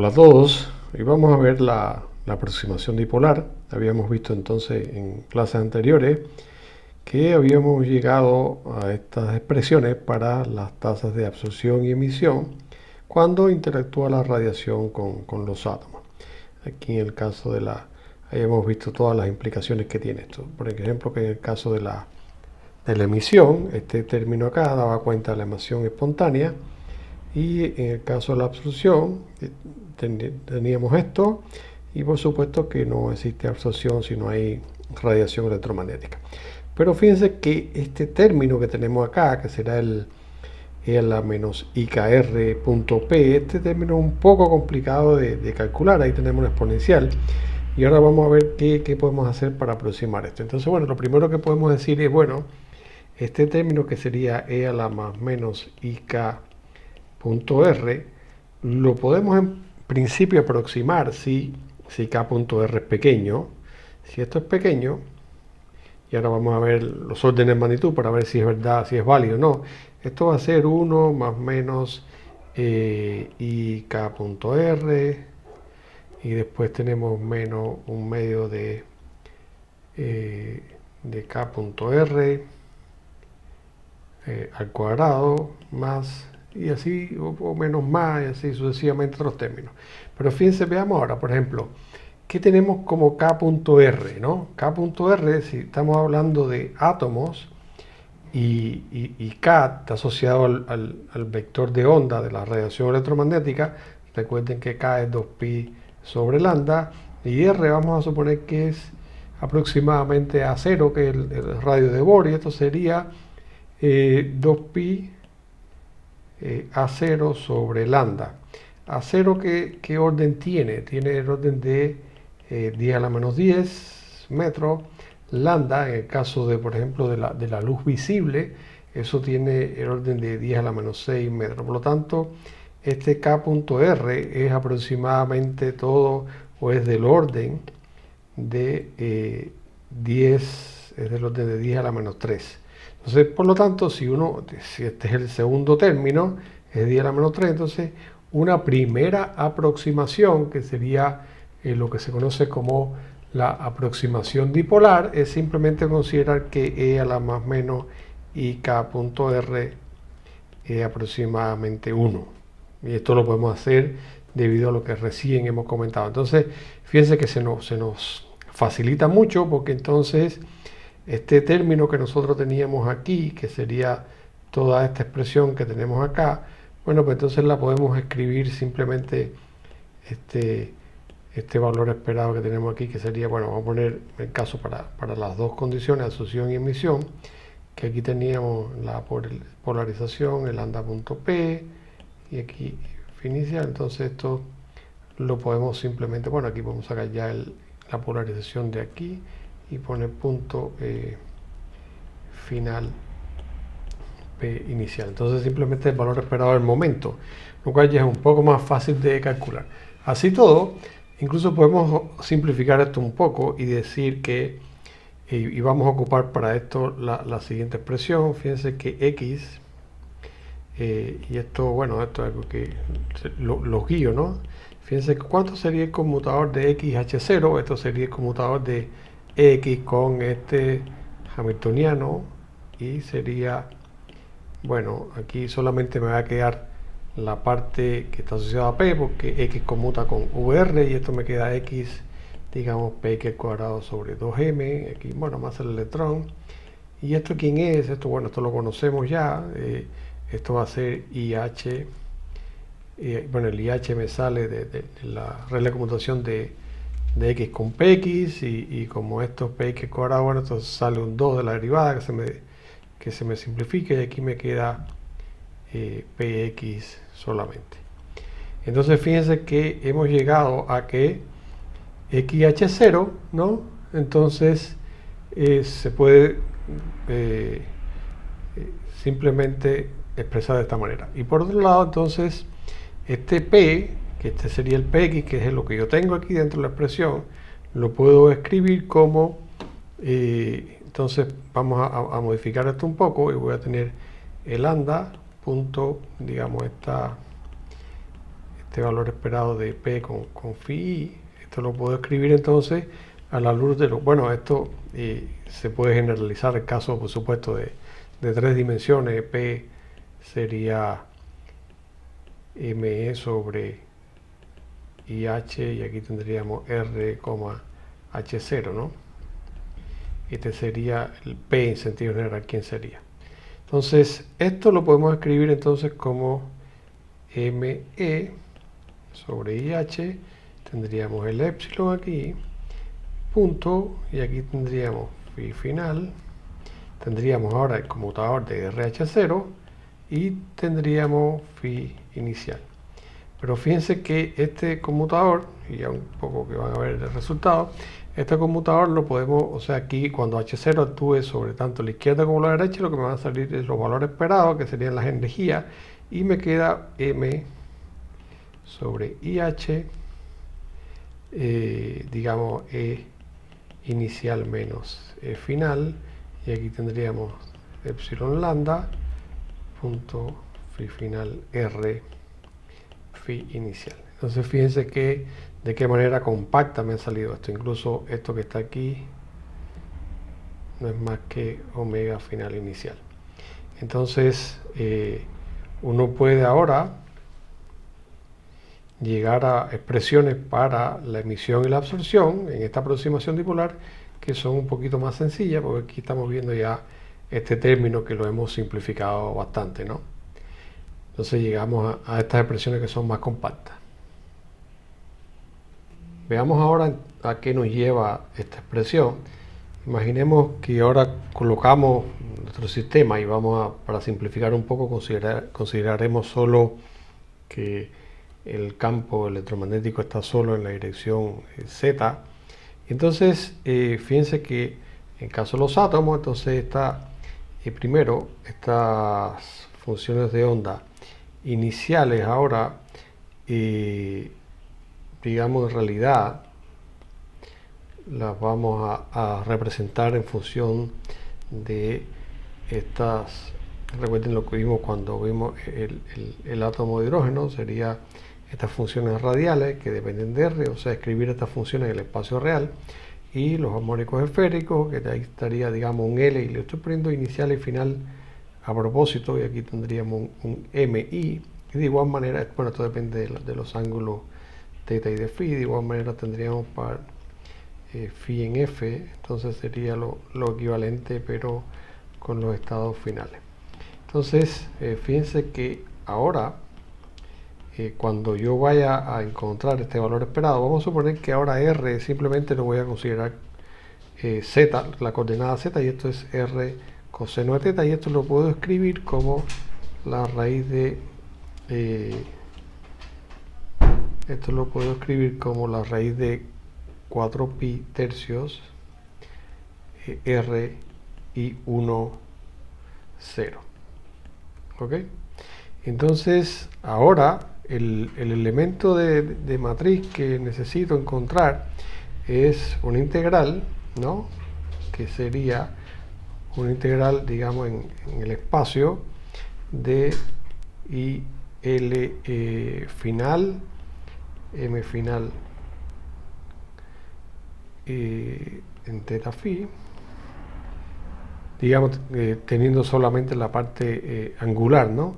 Hola a todos, hoy vamos a ver la aproximación dipolar. Habíamos visto entonces en clases anteriores que habíamos llegado a estas expresiones para las tasas de absorción y emisión cuando interactúa la radiación con los átomos. Aquí en el caso de habíamos visto todas las implicaciones que tiene esto. Por ejemplo, que en el caso de la emisión, este término acá daba cuenta de la emisión espontánea. Y en el caso de la absorción teníamos esto, y por supuesto que no existe absorción si no hay radiación electromagnética. Pero fíjense que este término que tenemos acá, que será el EA-IKR.P, este término es un poco complicado de calcular. Ahí tenemos una exponencial y ahora vamos a ver qué podemos hacer para aproximar esto. Entonces, bueno, lo primero que podemos decir es, bueno, este término que sería E⁻IK.R, lo podemos en principio aproximar si K.R es pequeño. Si esto es pequeño, y ahora vamos a ver los órdenes de magnitud para ver si es verdad, si es válido o no. Esto va a ser 1 más menos IK.R, y después tenemos menos un medio de K.R al cuadrado más, y así, o menos más, y así sucesivamente otros términos. Pero fíjense, veamos ahora, por ejemplo, ¿qué tenemos como K.R? ¿no? K.R, si estamos hablando de átomos, y K está asociado al vector de onda de la radiación electromagnética. Recuerden que K es 2pi sobre lambda, y R vamos a suponer que es aproximadamente a 0, que es el radio de Bohr, y esto sería 2pi a 0 sobre lambda. A 0, ¿qué orden tiene? Tiene el orden de 10 a la menos 10 metros. Lambda, en el caso de, por ejemplo, de la luz visible, eso tiene el orden de 10 a la menos 6 metros. Por lo tanto, este K.R es aproximadamente todo, o es del orden de 10, es del orden de 10 a la menos 3. Entonces, por lo tanto, si este es el segundo término, es 10 a la menos 3, entonces una primera aproximación, que sería lo que se conoce como la aproximación dipolar, es simplemente considerar que E a la más menos y K.R es aproximadamente 1. Y esto lo podemos hacer debido a lo que recién hemos comentado. Entonces, fíjense que se nos facilita mucho, porque entonces este término que nosotros teníamos aquí, que sería toda esta expresión que tenemos acá, bueno, pues entonces la podemos escribir simplemente este valor esperado que tenemos aquí, que sería, bueno, vamos a poner el caso para las dos condiciones, absorción y emisión, que aquí teníamos la polarización, el lambda.p, y aquí inicial. Entonces esto lo podemos simplemente, bueno, aquí podemos sacar ya la polarización de aquí y poner punto final P inicial. Entonces simplemente el valor esperado del momento, lo cual ya es un poco más fácil de calcular. Así todo, incluso podemos simplificar esto un poco y decir que, y vamos a ocupar para esto la siguiente expresión. Fíjense que X, y esto, bueno, esto es algo que los guío, ¿no? Fíjense cuánto sería el conmutador de XH0. Esto sería el conmutador de X con este hamiltoniano, y sería, bueno, aquí solamente me va a quedar la parte que está asociada a P, porque X conmuta con VR, y esto me queda X, digamos, Px al cuadrado sobre 2m, aquí, bueno, más el electrón. ¿Y esto quién es? Esto, bueno, esto lo conocemos ya. Esto va a ser IH. Bueno, el IH me sale de la regla de conmutación de X con Px, y como esto es Px al cuadrado, bueno, entonces sale un 2 de la derivada que se me simplifica, y aquí me queda Px solamente. Entonces fíjense que hemos llegado a que XH0, ¿no? Entonces se puede simplemente expresar de esta manera. Y por otro lado, entonces, este P, que este sería el Px, que es lo que yo tengo aquí dentro de la expresión, lo puedo escribir como, entonces vamos a modificar esto un poco, y voy a tener el lambda punto, digamos, esta este valor esperado de P con phi I. Esto lo puedo escribir entonces a la luz de lo... Bueno, esto se puede generalizar el caso, por supuesto, de 3 dimensiones. P sería ME sobre IH, y aquí tendríamos R, H0, ¿no? Este sería el P en sentido general. ¿Quién sería? Entonces, esto lo podemos escribir entonces como ME sobre IH. Tendríamos el epsilon aquí, punto, y aquí tendríamos phi final. Tendríamos ahora el conmutador de RH0 y tendríamos phi inicial. Pero fíjense que este conmutador, y ya un poco que van a ver el resultado, este conmutador lo podemos, o sea, aquí cuando H0 actúe sobre tanto la izquierda como la derecha, lo que me van a salir es los valores esperados, que serían las energías, y me queda M sobre IH, digamos E inicial menos E final, y aquí tendríamos epsilon lambda punto phi final R phi inicial. Entonces fíjense que de qué manera compacta me ha salido esto. Incluso esto que está aquí no es más que omega final inicial. Entonces uno puede ahora llegar a expresiones para la emisión y la absorción en esta aproximación dipolar que son un poquito más sencillas, porque aquí estamos viendo ya este término que lo hemos simplificado bastante, ¿no? Entonces llegamos a estas expresiones que son más compactas. Veamos ahora a qué nos lleva esta expresión. Imaginemos que ahora colocamos nuestro sistema y vamos a, para simplificar un poco, consideraremos solo que el campo electromagnético está solo en la dirección Z. Entonces, fíjense que en caso de los átomos, entonces está primero estas funciones de onda iniciales ahora, digamos en realidad las vamos a representar en función de estas. Recuerden lo que vimos cuando vimos el átomo de hidrógeno, sería estas funciones radiales que dependen de R, o sea, escribir estas funciones en el espacio real, y los armónicos esféricos, que ahí estaría, digamos, un L, y le estoy poniendo inicial y final a propósito, y aquí tendríamos un MI, y de igual manera, bueno, esto depende de los ángulos θ y de phi, de igual manera tendríamos para phi en F, entonces sería lo equivalente, pero con los estados finales. Entonces, fíjense que ahora, cuando yo vaya a encontrar este valor esperado, vamos a suponer que ahora R simplemente lo voy a considerar Z, la coordenada Z, y esto es R coseno de θ, y esto lo puedo escribir como la raíz de esto lo puedo escribir como la raíz de 4 pi tercios R y 1, 0. ¿Ok? Entonces, ahora el elemento de matriz que necesito encontrar es una integral, ¿no? Que sería una integral, digamos, en el espacio de IL final, M final en θ phi, digamos, teniendo solamente la parte angular, ¿no?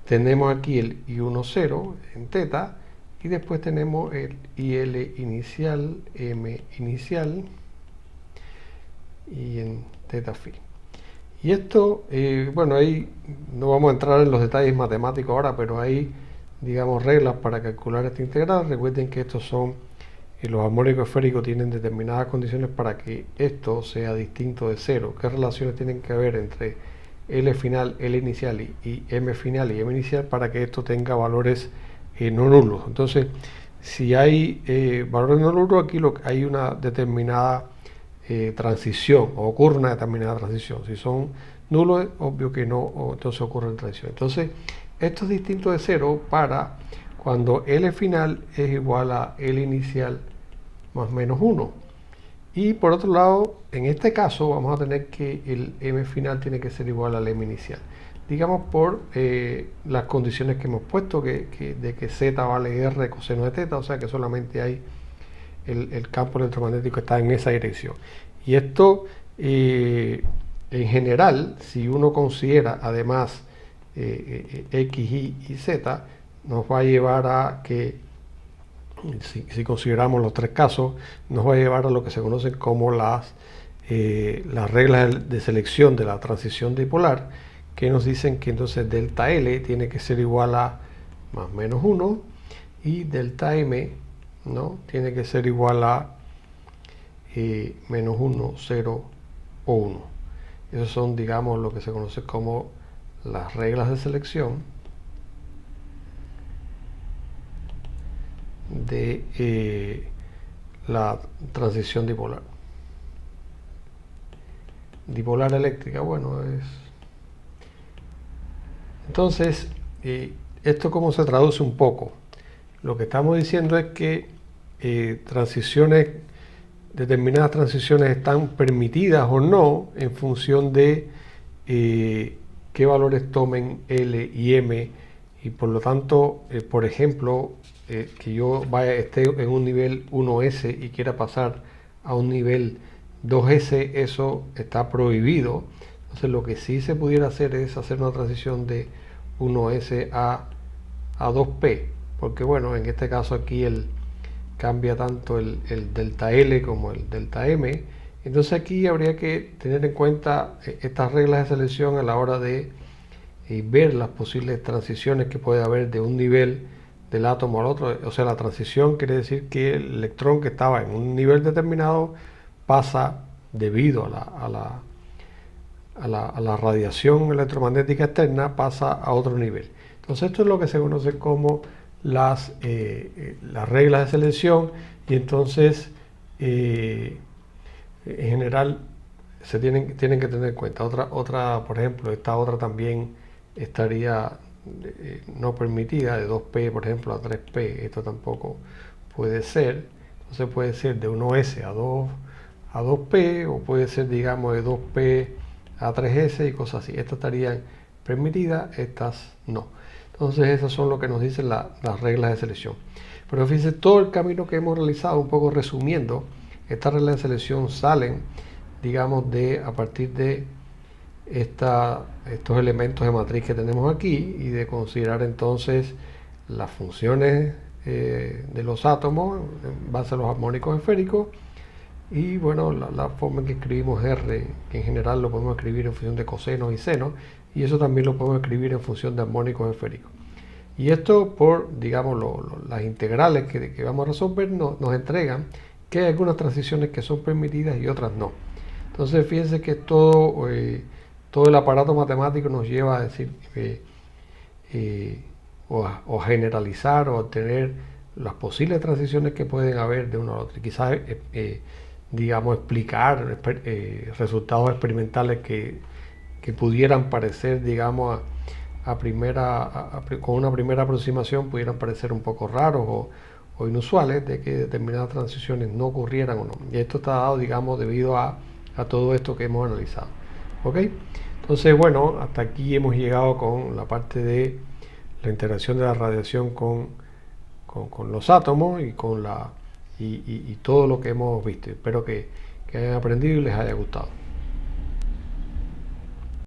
Tenemos aquí el I1, 0 en θ, y después tenemos el IL inicial, M inicial, y en θ phi. Y esto, bueno, ahí no vamos a entrar en los detalles matemáticos ahora, pero hay, digamos, reglas para calcular esta integral. Recuerden que estos son, los armónicos esféricos tienen determinadas condiciones para que esto sea distinto de cero. ¿Qué relaciones tienen que haber entre L final, L inicial y M final y M inicial para que esto tenga valores no nulos? Entonces, si hay valores no nulos, aquí hay una determinada transición, o ocurre una determinada transición. Si son nulos, es obvio que no, entonces ocurre la transición. Entonces, esto es distinto de cero para cuando L final es igual a L inicial más menos 1. Y por otro lado, en este caso vamos a tener que el M final tiene que ser igual al M inicial. digamos por las condiciones que hemos puesto, de que z vale r coseno de teta, o sea que solamente hay el campo electromagnético está en esa dirección. Y esto, en general, si uno considera además x, y z, nos va a llevar a que, si consideramos los tres casos, nos va a llevar a lo que se conocen como las reglas de selección de la transición dipolar, que nos dicen que entonces delta L tiene que ser igual a más menos 1 y delta M, ¿no?, tiene que ser igual a menos 1, 0 o 1. Esos son, digamos, lo que se conoce como las reglas de selección de la transición dipolar. Dipolar eléctrica, bueno, es... Entonces, ¿esto cómo se traduce un poco? Lo que estamos diciendo es que determinadas transiciones están permitidas o no en función de qué valores tomen L y M, y por lo tanto, por ejemplo, que yo esté en un nivel 1S y quiera pasar a un nivel 2S, eso está prohibido. Entonces lo que sí se pudiera hacer es hacer una transición de 1S a 2P, porque bueno, en este caso aquí cambia tanto el delta L como el delta M. Entonces aquí habría que tener en cuenta estas reglas de selección a la hora de ver las posibles transiciones que puede haber de un nivel del átomo al otro. O sea, la transición quiere decir que el electrón que estaba en un nivel determinado pasa, debido a la radiación electromagnética externa, pasa a otro nivel. Entonces esto es lo que se conoce como las reglas de selección, y entonces en general se tienen que tener en cuenta. Otra, por ejemplo, esta otra también estaría no permitida, de 2P por ejemplo a 3P, esto tampoco puede ser. Entonces puede ser de 1S a 2P, o puede ser, digamos, de 2P a 3S y cosas así. Estas estarían permitidas, estas no. Entonces esas son lo que nos dicen las reglas de selección. Pero fíjense, todo el camino que hemos realizado, un poco resumiendo, estas reglas de selección salen, digamos, a partir de estos elementos de matriz que tenemos aquí, y de considerar entonces las funciones de los átomos en base a los armónicos esféricos, y bueno, la forma en que escribimos R, que en general lo podemos escribir en función de cosenos y senos, y eso también lo podemos escribir en función de armónicos esféricos. Y esto, por, digamos, las integrales que vamos a resolver, nos entregan que hay algunas transiciones que son permitidas y otras no. Entonces fíjense que todo el aparato matemático nos lleva a decir o a generalizar, o a obtener las posibles transiciones que pueden haber de uno a otro. Quizás digamos, explicar resultados experimentales que pudieran parecer, digamos, con una primera aproximación pudieran parecer un poco raros o inusuales, de que determinadas transiciones no ocurrieran o no. Y esto está dado, digamos, debido a todo esto que hemos analizado. ¿Ok? Entonces, bueno, hasta aquí hemos llegado con la parte de la interacción de la radiación con los átomos y con y todo lo que hemos visto. Espero que hayan aprendido y les haya gustado.